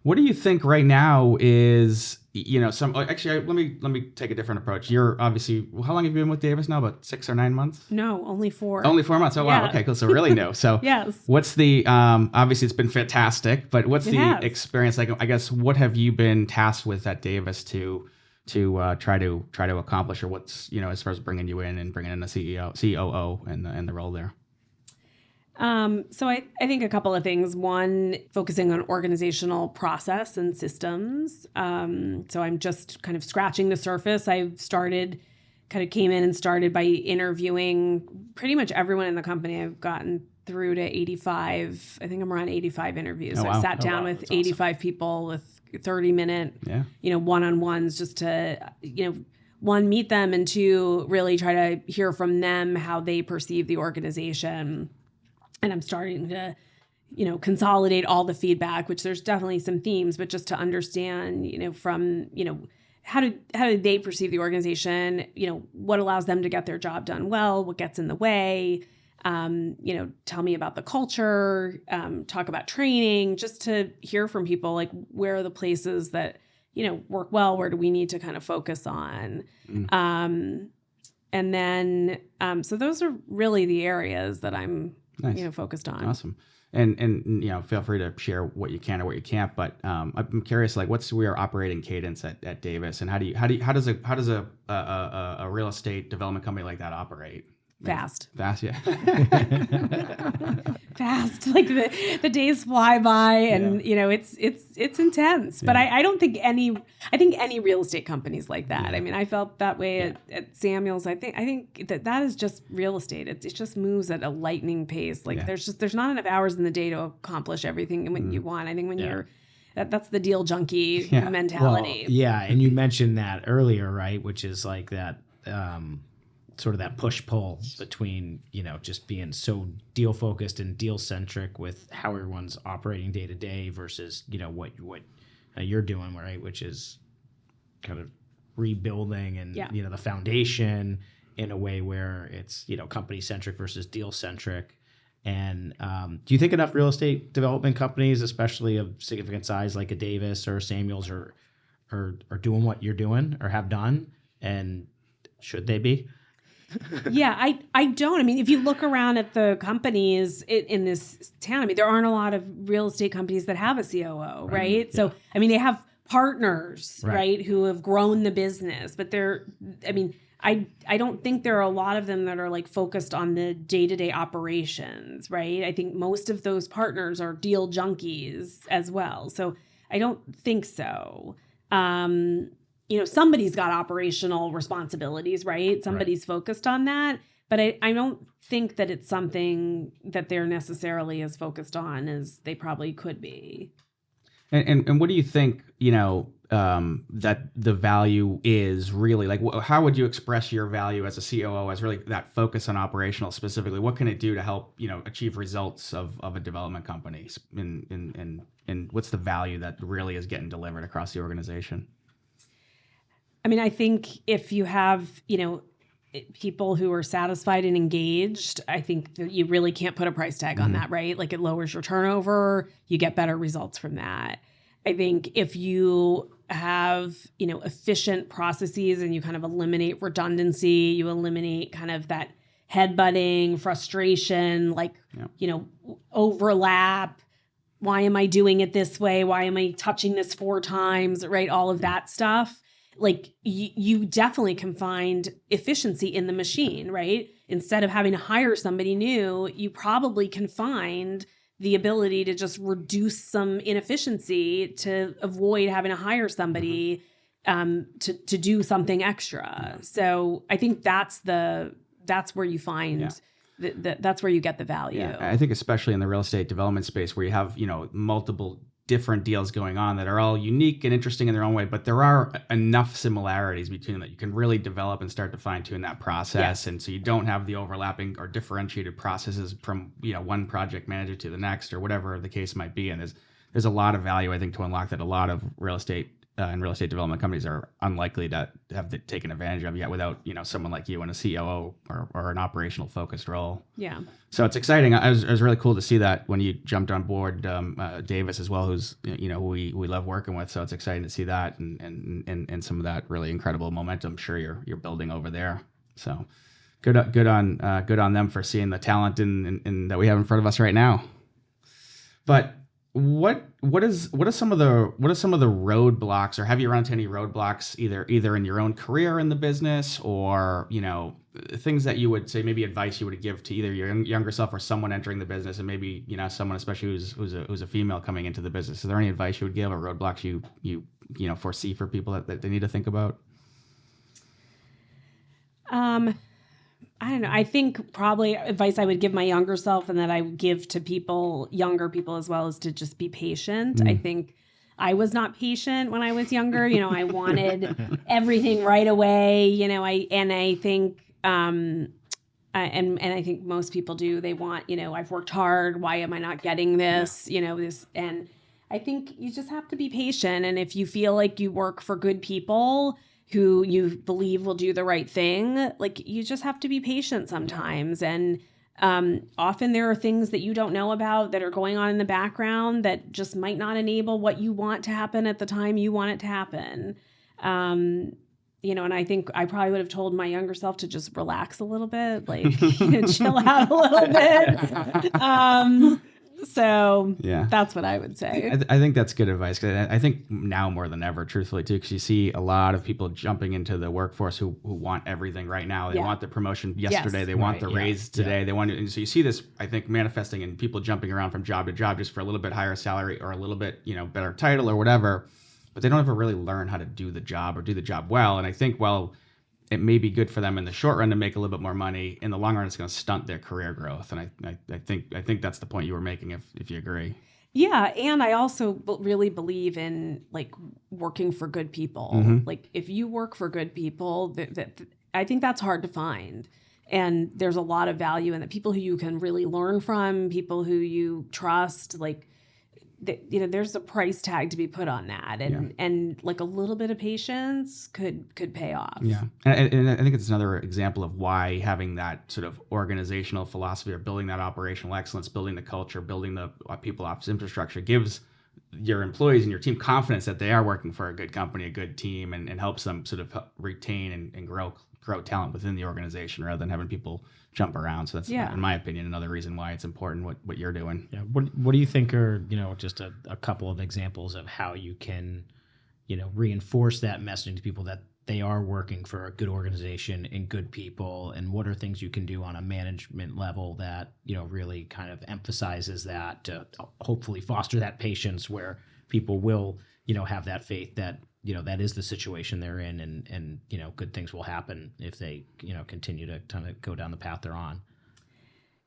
What do you think right now is, actually, let me take a different approach. You're obviously, how long have you been with Davis now? About 6 or 9 months? No, only 4. Only 4 months. Oh, wow. Okay, cool. So really new. So yes. What's the, obviously it's been fantastic, but what's the experience like? I guess, what have you been tasked with at Davis to try to accomplish, or what's, as far as bringing you in and bringing in a COO and the role there? So I think a couple of things. One, focusing on organizational process and systems. So I'm just kind of scratching the surface. Came in and started by interviewing pretty much everyone in the company. I've gotten through to 85. I think I'm around 85 interviews. So I sat down with 85 people with 30-minute, one-on-ones just to, one, meet them, and two, really try to hear from them how they perceive the organization. And I'm starting to, consolidate all the feedback, which there's definitely some themes, but just to understand, from, how do they perceive the organization? What allows them to get their job done well? What gets in the way? Tell me about the culture, talk about training, just to hear from people, like, where are the places that, work well? Where do we need to kind of focus on? And then, so those are really the areas that I'm, nice. Focused on. Awesome. And feel free to share what you can or what you can't. But I'm curious, like, what's your operating cadence at Davis, and how does a real estate development company like that operate? Fast, yeah. Fast. Like the days fly by, and it's intense. But I don't think I think any real estate company's like that. I mean, I felt that way at Samuels. I think that is just real estate. It just moves at a lightning pace. Like there's not enough hours in the day to accomplish everything you want. I think when you're that's the deal junkie mentality. Well, and you mentioned that earlier, right? Which is like that. Sort of that push-pull between, just being so deal-focused and deal-centric with how everyone's operating day-to-day versus, what you're doing, right, which is kind of rebuilding and, the foundation in a way where it's, company-centric versus deal-centric. And do you think enough real estate development companies, especially of significant size like a Davis or a Samuels, are doing what you're doing or have done? And should they be? I don't. I mean, if you look around at the companies in this town, I mean, there aren't a lot of real estate companies that have a COO, right? Yeah. So, I mean, they have partners, right, who have grown the business, but I don't think there are a lot of them that are like focused on the day-to-day operations, right? I think most of those partners are deal junkies as well. So I don't think so. Somebody's got operational responsibilities, right? Somebody's focused on that. But I don't think that it's something that they're necessarily as focused on as they probably could be. And what do you think, that the value is really? Like, how would you express your value as a COO as really that focus on operational specifically? What can it do to help, achieve results of a development company? And what's the value that really is getting delivered across the organization? I mean, I think if you have, people who are satisfied and engaged, I think that you really can't put a price tag on that, right? Like, it lowers your turnover, you get better results from that. I think if you have, efficient processes and you kind of eliminate redundancy, you eliminate kind of that headbutting, frustration, like, overlap. Why am I doing it this way? Why am I touching this 4 times, right? All of that stuff. Like, you definitely can find efficiency in the machine, right? Instead of having to hire somebody new, you probably can find the ability to just reduce some inefficiency to avoid having to hire somebody to do something extra. So I think that's where you find that's where you get the value. Yeah, I think especially in the real estate development space where you have, multiple different deals going on that are all unique and interesting in their own way, but there are enough similarities between them that you can really develop and start to fine tune that process. Yes. And so you don't have the overlapping or differentiated processes from, one project manager to the next or whatever the case might be. And there's a lot of value, I think, to unlock that a lot of real estate and real estate development companies are unlikely to have taken advantage of yet without, someone like you in a COO or an operational focused role. Yeah. So it's exciting. It was really cool to see that when you jumped on board Davis as well, who's, who we love working with. So it's exciting to see that and some of that really incredible momentum. I'm sure you're building over there. So good on them for seeing the talent in that we have in front of us right now. But what are some of the roadblocks, or have you run into any roadblocks either in your own career in the business or things that you would say, maybe advice you would give to either your younger self or someone entering the business, and maybe someone especially who's a female coming into the business? Is there any advice you would give or roadblocks you foresee for people that they need to think about? I don't know. I think probably advice I would give my younger self and that I would give to younger people as well, is to just be patient. I think I was not patient when I was younger. I wanted everything right away. I think, and I think most people do. They want, I've worked hard. Why am I not getting this? And I think you just have to be patient. And if you feel like you work for good people who you believe will do the right thing, like you just have to be patient sometimes. And often there are things that you don't know about that are going on in the background that just might not enable what you want to happen at the time you want it to happen. And I think I probably would have told my younger self to just relax a little bit, like chill out a little bit. So that's what I would say. I think that's good advice. 'Cause I think now more than ever, truthfully, too, because you see a lot of people jumping into the workforce who want everything right now. They want the promotion yesterday. They want the raise today. They want it. And so you see this, I think, manifesting in people jumping around from job to job just for a little bit higher salary or a little bit, better title or whatever. But they don't ever really learn how to do the job or do the job well. And I think, it may be good for them in the short run to make a little bit more money. In the long run, it's going to stunt their career growth. And I think that's the point you were making, if you agree. Yeah, and I also really believe in like working for good people. Mm-hmm. Like if you work for good people, I think that's hard to find. And there's a lot of value in the people who you can really learn from, people who you trust, like. There's a price tag to be put on that, and like a little bit of patience could pay off. Yeah, and I think it's another example of why having that sort of organizational philosophy or building that operational excellence, building the culture, building the people ops infrastructure gives your employees and your team confidence that they are working for a good company, a good team, and helps them sort of retain and grow talent within the organization rather than having people jump around. So that's, in my opinion, another reason why it's important what you're doing. Yeah. What do you think are, just a couple of examples of how you can, reinforce that messaging to people that they are working for a good organization and good people? And what are things you can do on a management level that, really kind of emphasizes that to hopefully foster that patience where people will, have that faith that, that is the situation they're in, and good things will happen if they, continue to kind of go down the path they're on.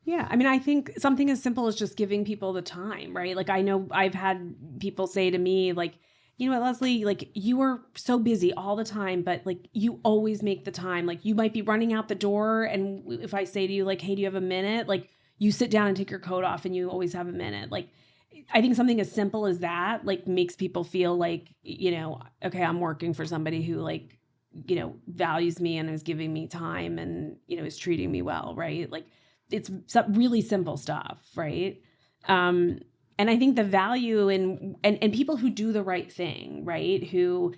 Yeah. I mean, I think something as simple as just giving people the time, right? Like I know I've had people say to me, like, you know what, Lesli, like you are so busy all the time, but like you always make the time. Like you might be running out the door, and if I say to you, like, hey, do you have a minute? Like you sit down and take your coat off and you always have a minute. Like I think something as simple as that, like makes people feel like, okay, I'm working for somebody who like, values me and is giving me time and, is treating me well. Right. Like it's some really simple stuff. Right. And I think the value in, and people who do the right thing, right. Who,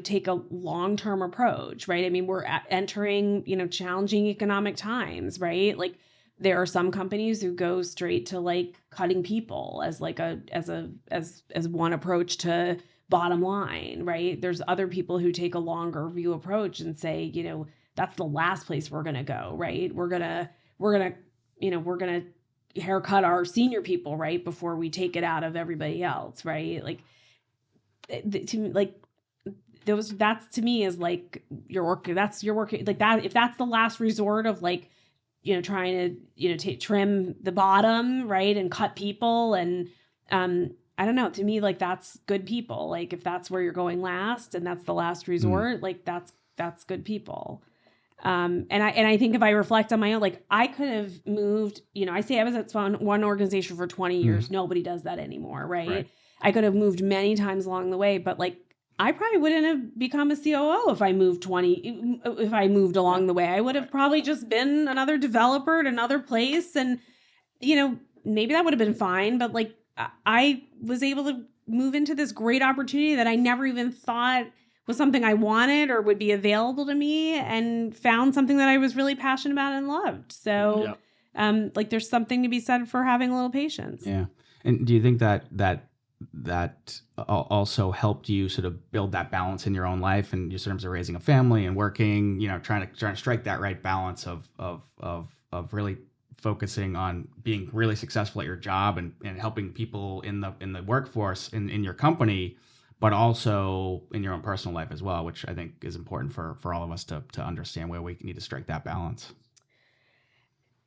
take a long-term approach, right. I mean, we're entering, challenging economic times, right. Like, there are some companies who go straight to like cutting people as like as one approach to bottom line, right? There's other people who take a longer view approach and say, that's the last place we're going to go, right? We're going to haircut our senior people, right? Before we take it out of everybody else, right? Like that's to me is like your work. That's your work. Like that, if that's the last resort of like, trying to, trim the bottom, right, and cut people. And I don't know, to me, like that's good people. Like if that's where you're going last and that's the last resort, like that's good people. And I think if I reflect on my own, like I could have moved, I say I was at one organization for 20 years. Nobody does that anymore, right? I could have moved many times along the way, but like I probably wouldn't have become a COO if I moved along the way. I would have probably just been another developer at another place. And, maybe that would have been fine. But like, I was able to move into this great opportunity that I never even thought was something I wanted or would be available to me, and found something that I was really passionate about and loved. So, like there's something to be said for having a little patience. Yeah. And do you think that also helped you sort of build that balance in your own life and in terms of raising a family and working, trying to strike that right balance of really focusing on being really successful at your job and helping people in the workforce in your company, but also in your own personal life as well, which I think is important for all of us to understand where we need to strike that balance.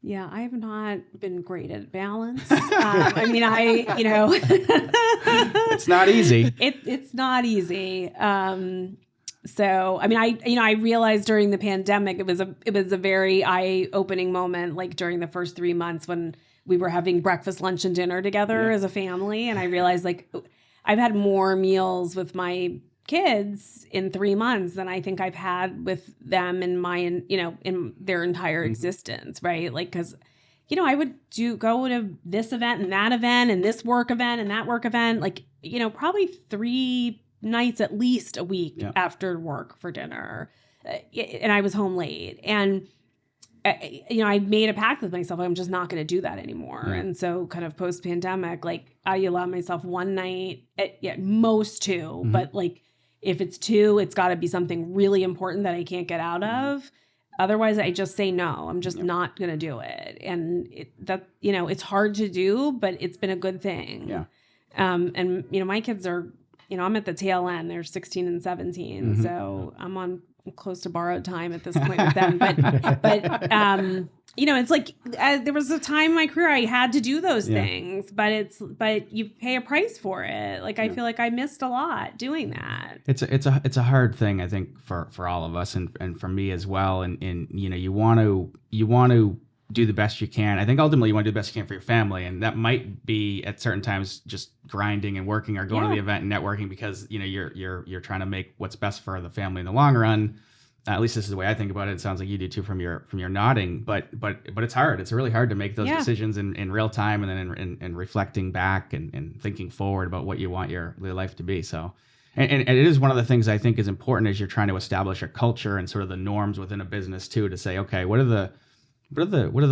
Yeah, I have not been great at balance. I mean, It's not easy. It's not easy. So, I mean, I realized during the pandemic, it was a very eye-opening moment, like during the first 3 months when we were having breakfast, lunch, and dinner together as a family. And I realized, like, I've had more meals with my kids in 3 months than I think I've had with them in in their entire existence, right? Like, because, I would go to this event and that event and this work event and that work event, like, probably 3 nights at least a week after work for dinner. And I was home late. And, I made a pact with myself. I'm just not going to do that anymore. Yeah. And so kind of post-pandemic, like, I allow myself one night, at most 2, but like, if it's 2, it's got to be something really important that I can't get out of. Otherwise, I just say no. I'm just not going to do it. And it's hard to do, but it's been a good thing. Yeah. And my kids are, I'm at the tail end. They're 16 and 17, so I'm close to borrowed time at this point with them. But it's like there was a time in my career I had to do those things, but you pay a price for it. Like I feel like I missed a lot doing that. It's a hard thing, I think, for all of us and for me as well. And you want to do the best you can. I think ultimately you want to do the best you can for your family, and that might be at certain times just grinding and working or going to the event and networking because you're trying to make what's best for the family in the long run. At least this is the way I think about it. It sounds like you do too from your nodding, but it's hard. It's really hard to make those decisions in real time and then in reflecting back and thinking forward about what you want your life to be. So, and it is one of the things I think is important as you're trying to establish a culture and sort of the norms within a business too, to say, okay, what are the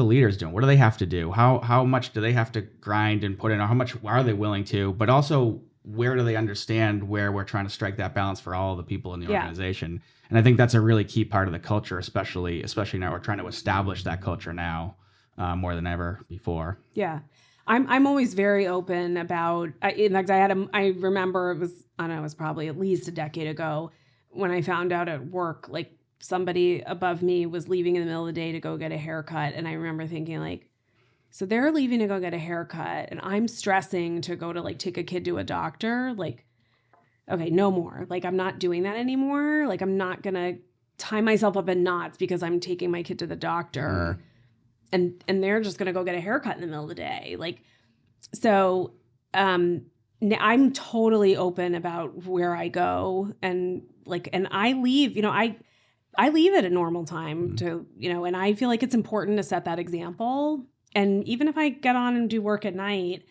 leaders doing? What do they have to do? How much do they have to grind and put in? Or how much are they willing to? But also, where do they understand where we're trying to strike that balance for all the people in the organization? And I think that's a really key part of the culture, especially now we're trying to establish that culture now more than ever before. Yeah. I'm always very open about, in fact, I remember it was probably at least a decade ago when I found out at work, like, somebody above me was leaving in the middle of the day to go get a haircut. And I remember thinking, like, so they're leaving to go get a haircut and I'm stressing to go to, like, take a kid to a doctor. Like, okay, no more. Like, I'm not doing that anymore. Like, I'm not going to tie myself up in knots because I'm taking my kid to the doctor and they're just going to go get a haircut in the middle of the day. Like, so I'm totally open about where I go and I leave, I leave at a normal time to, and I feel like it's important to set that example. And even if I get on and do work at night,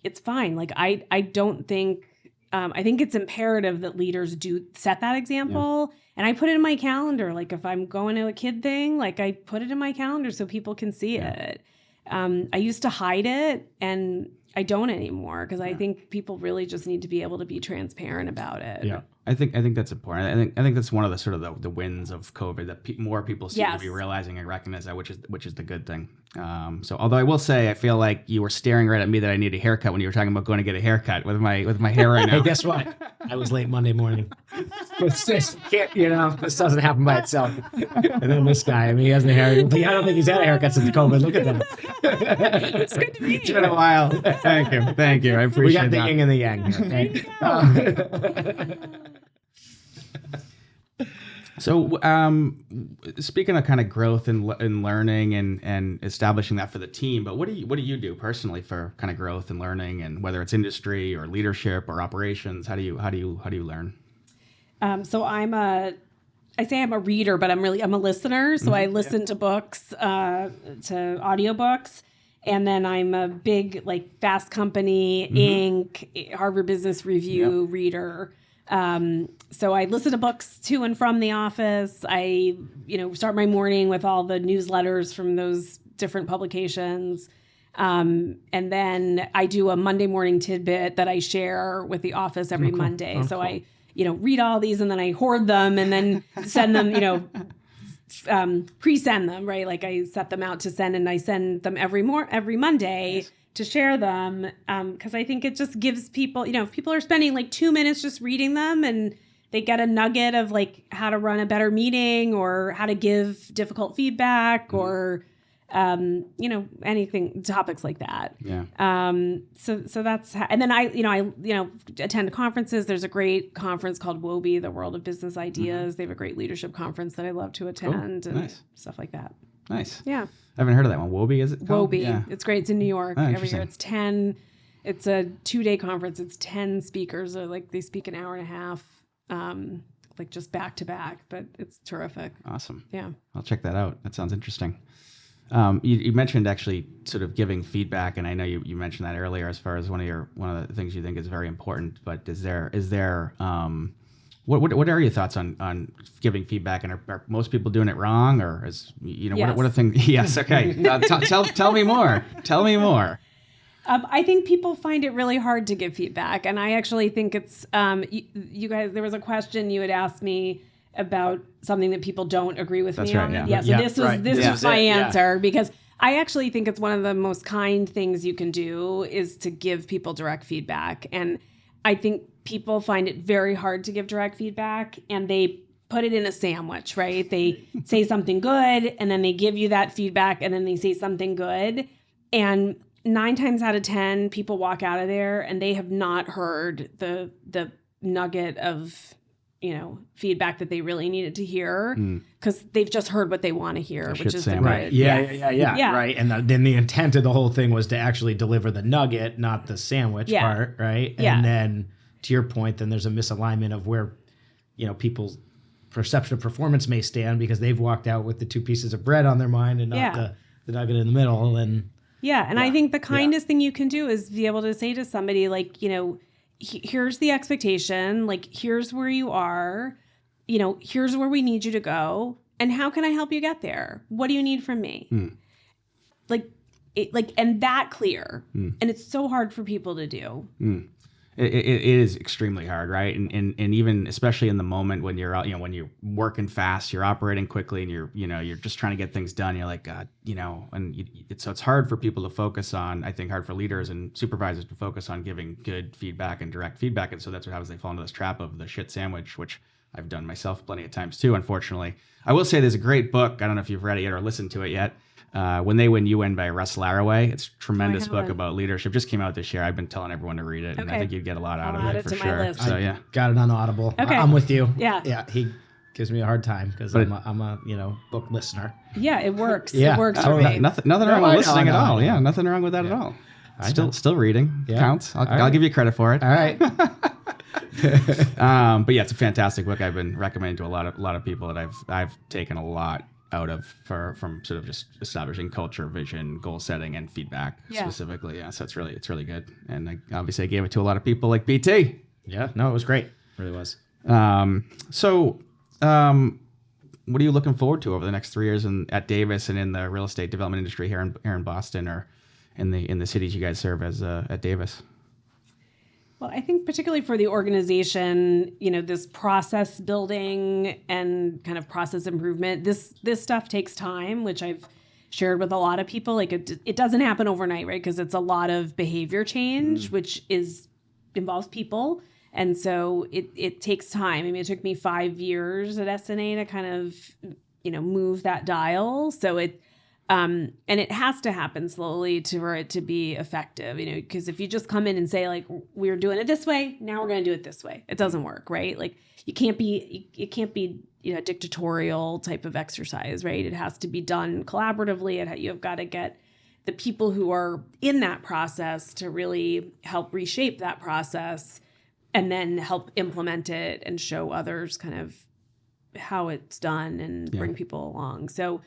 it's fine. Like, I don't think, I think it's imperative that leaders do set that example. Yeah. And I put it in my calendar. Like, if I'm going to a kid thing, like, I put it in my calendar so people can see it. I used to hide it and I don't anymore because I think people really just need to be able to be transparent about it. Yeah. I think that's important. I think that's one of the sort of the wins of COVID that more people seem to be realizing and recognize that, which is the good thing. So although I will say I feel like you were staring right at me that I need a haircut when you were talking about going to get a haircut with my hair right now. Hey, guess what? I was late Monday morning. This doesn't happen by itself. And then this guy, he has the hair. I don't think he's had a haircut since COVID. Look at that. It's good to meet you. It's been a while. Thank you. I appreciate that. We got the yin and the yang here. Okay? So, speaking of kind of growth and learning and establishing that for the team, but what do you do personally for kind of growth and learning, and whether it's industry or leadership or operations? How do you learn? So I'm a reader, but I'm a listener. So I listen to books, to audiobooks. And then I'm a big, like, Fast Company, Inc., Harvard Business Review reader. So I listen to books to and from the office. I, start my morning with all the newsletters from those different publications. And then I do a Monday morning tidbit that I share with the office every Monday. So I, read all these and then I hoard them and then send them, pre-send them, right? Like, I set them out to send and I send them every Monday to share them. Cause I think it just gives people, if people are spending like 2 minutes just reading them and they get a nugget of like how to run a better meeting or how to give difficult feedback or anything, topics like that. Yeah. So that's and then I attend conferences. There's a great conference called WOBE, the World of Business Ideas. They have a great leadership conference that I love to attend and stuff like that. Nice. Yeah. I haven't heard of that one. WOBE, is it called? WOBE. Yeah. It's great. It's in New York. Every year. Interesting. It's a 2-day conference. It's 10 speakers. Like they speak an hour and a half, like just back to back, but it's terrific. Awesome. Yeah. I'll check that out. That sounds interesting. You mentioned actually sort of giving feedback, and I know you mentioned that earlier as far as one of the things you think is very important. But is there what are your thoughts on giving feedback, and are most people doing it wrong, or Yes. what are things? Yes, okay. Tell me more. Tell me more. I think people find it really hard to give feedback, and I actually think it's you guys. There was a question you had asked me about something that people don't agree with That's me right, on. yeah. Yeah, so Yeah, this was right. this Yeah. was my Yeah. answer because I actually think it's one of the most kind things you can do is to give people direct feedback, and I think people find it very hard to give direct feedback, and they put it in a sandwich, right? They say something good, and then they give you that feedback, and then they say something good, and 9 times out of 10, people walk out of there and they have not heard the nugget of feedback that they really needed to hear because they've just heard what they want to hear, which is the sandwich. Right. Yeah. Right. And then the intent of the whole thing was to actually deliver the nugget, not the sandwich part. Right. Yeah. And then to your point, then there's a misalignment of where, people's perception of performance may stand because they've walked out with the 2 pieces of bread on their mind and not the nugget in the middle. And I think the kindest thing you can do is be able to say to somebody like, here's the expectation, like, here's where you are, here's where we need you to go. And how can I help you get there? What do you need from me? And that clear. And it's so hard for people to do. It is extremely hard, right? And even especially in the moment when you're out, when you're working fast, you're operating quickly, and you're just trying to get things done. You're like, God, so it's hard for people to focus on. I think hard for leaders and supervisors to focus on giving good feedback and direct feedback. And so that's what happens. They fall into this trap of the shit sandwich, which I've done myself plenty of times too. Unfortunately, I will say there's a great book. I don't know if you've read it yet or listened to it yet. When They Win, You Win by Russ Laraway. It's a tremendous book about leadership. Just came out this year. I've been telling everyone to read it, and I think you'd get a lot out of it for sure. List. So yeah, got it on Audible. Okay. I'm with you. Yeah. Yeah. He gives me a hard time because I'm a book listener. Yeah, it works. Yeah. It works for me. nothing wrong with listening at all. Yeah, nothing wrong with that at all. Still reading counts. I'll give you credit for it. All right. But yeah, it's a fantastic book. I've been recommending to a lot of people that I've taken a lot out of from sort of just establishing culture, vision, goal setting, and feedback specifically. Yeah, so it's really good. And I gave it to a lot of people like BT. Yeah, no, it was great. It really was. So what are you looking forward to over the next 3 years at Davis and in the real estate development industry here in Boston or in the cities you guys serve as at Davis? Well, I think particularly for the organization, this process building and kind of process improvement, this stuff takes time, which I've shared with a lot of people. Like it doesn't happen overnight, right? Because it's a lot of behavior change, which involves people. And so it takes time. I mean, it took me 5 years at SNA to kind of, move that dial. So and it has to happen slowly for it to be effective, because if you just come in and say like, we're doing it this way, now we're going to do it this way, it doesn't work, right? Like it can't be a dictatorial type of exercise, right? It has to be done collaboratively. You've got to get the people who are in that process to really help reshape that process and then help implement it and show others kind of how it's done and bring people along. So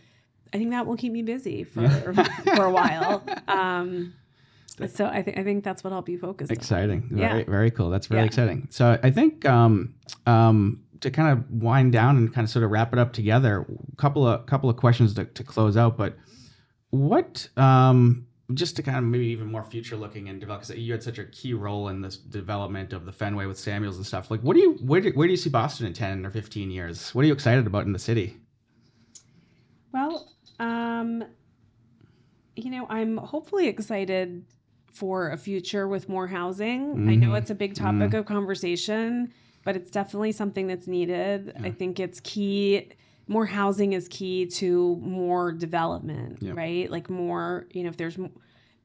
I think that will keep me busy for a while. So I think that's what I'll be focused on. Exciting. Very, very cool. That's really exciting. So I think to kind of wind down and kind of sort of wrap it up together, a couple of questions to close out. But what, just to kind of maybe even more future looking and develop, because you had such a key role in this development of the Fenway with Samuels and stuff. Like, where do you see Boston in 10 or 15 years? What are you excited about in the city? Well, I'm hopefully excited for a future with more housing. I know it's a big topic of conversation. but it's definitely something that's needed. I think it's key. More housing is key to more development, right? Like more, if there's,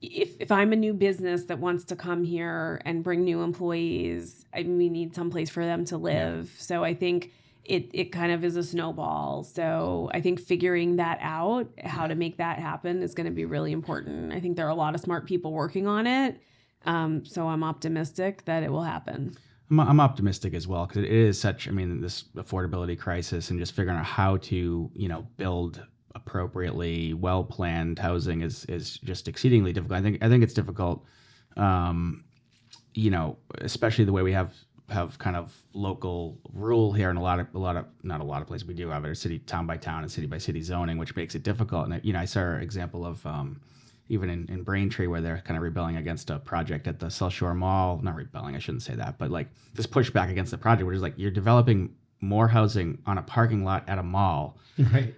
if I'm a new business that wants to come here and bring new employees, we need someplace for them to live. So I think it kind of is a snowball. So I think figuring that out, how to make that happen, is going to be really important. I think there are a lot of smart people working on it. So I'm optimistic that it will happen. I'm optimistic as well, because it is such, this affordability crisis, and just figuring out how to, build appropriately well-planned housing is just exceedingly difficult. I think it's difficult, especially the way we have kind of local rule here in not a lot of places. We do have it, city, town by town and city by city zoning, which makes it difficult. And I saw an example of even in Braintree, where they're kind of rebelling against a project at the South Shore Mall. Not rebelling, I shouldn't say that, but like this pushback against the project, which is like, you're developing more housing on a parking lot at a mall. Right.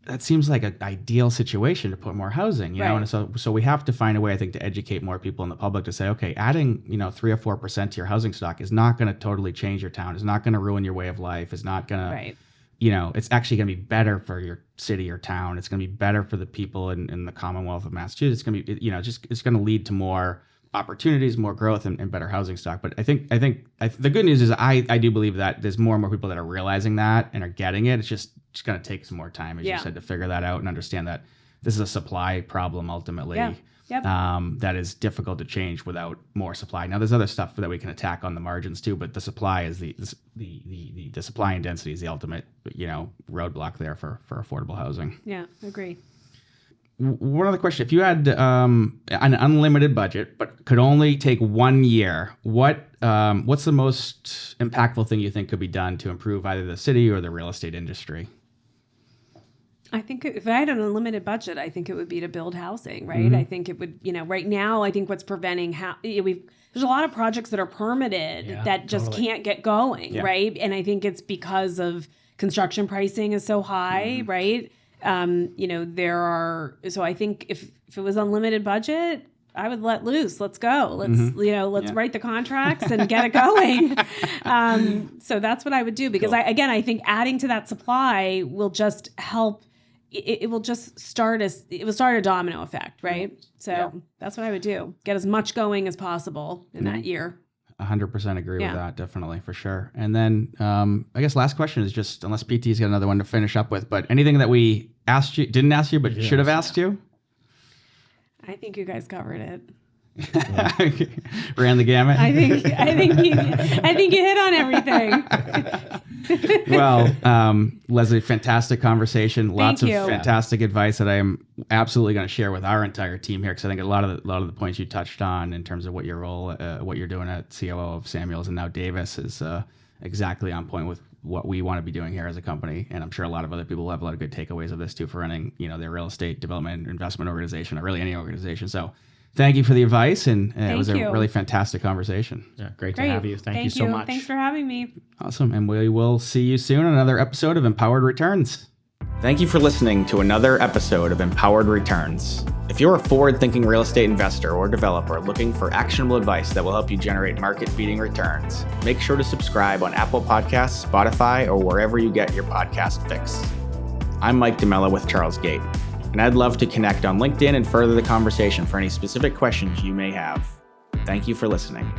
That seems like an ideal situation to put more housing, you know? And so we have to find a way, I think, to educate more people in the public to say, okay, adding, 3 or 4% to your housing stock is not going to totally change your town. It's not going to ruin your way of life. It's not going to, it's actually going to be better for your city or town. It's going to be better for the people in the Commonwealth of Massachusetts. It's going to be, it's going to lead to more opportunities, more growth, and better housing stock. But I think the good news is I do believe that there's more and more people that are realizing that and are getting it. It's just going to take some more time, as you said, to figure that out and understand that this is a supply problem ultimately. That is difficult to change without more supply. Now, there's other stuff that we can attack on the margins too, but the supply is the supply and density is the ultimate, roadblock there for affordable housing. Yeah, agree. One other question: if you had an unlimited budget but could only take 1 year, what's the most impactful thing you think could be done to improve either the city or the real estate industry? I think if I had an unlimited budget, I think it would be to build housing, right? I think it would, right now, I think what's preventing there's a lot of projects that are permitted that just can't get going, right? And I think it's because of construction pricing is so high, right? So I think if it was unlimited budget, I would let loose. Let's go. Let's write the contracts and get it going. So that's what I would do, because I think adding to that supply will just help. It will just start a domino effect, right? So that's what I would do. Get as much going as possible in that year. 100% agree with that, definitely, for sure. And then I guess last question is just, unless PT's got another one to finish up with, but anything that we didn't ask you, but should have asked you? I think you guys covered it. Ran the gamut. I think you hit on everything. Well, Lesli, fantastic conversation. Lots of fantastic advice that I am absolutely going to share with our entire team here, because I think a lot of the points you touched on in terms of what your role, what you're doing at COO of Samuels and now Davis is exactly on point with what we want to be doing here as a company. And I'm sure a lot of other people will have a lot of good takeaways of this too for running, their real estate development investment organization, or really any organization. So thank you for the advice, and it was a really fantastic conversation. Yeah, great to have you. Thank you so much. Thanks for having me. Awesome, and we will see you soon on another episode of Empowered Returns. Thank you for listening to another episode of Empowered Returns. If you're a forward-thinking real estate investor or developer looking for actionable advice that will help you generate market-beating returns, make sure to subscribe on Apple Podcasts, Spotify, or wherever you get your podcast fix. I'm Mike DiMella with CHARLESGATE, and I'd love to connect on LinkedIn and further the conversation for any specific questions you may have. Thank you for listening.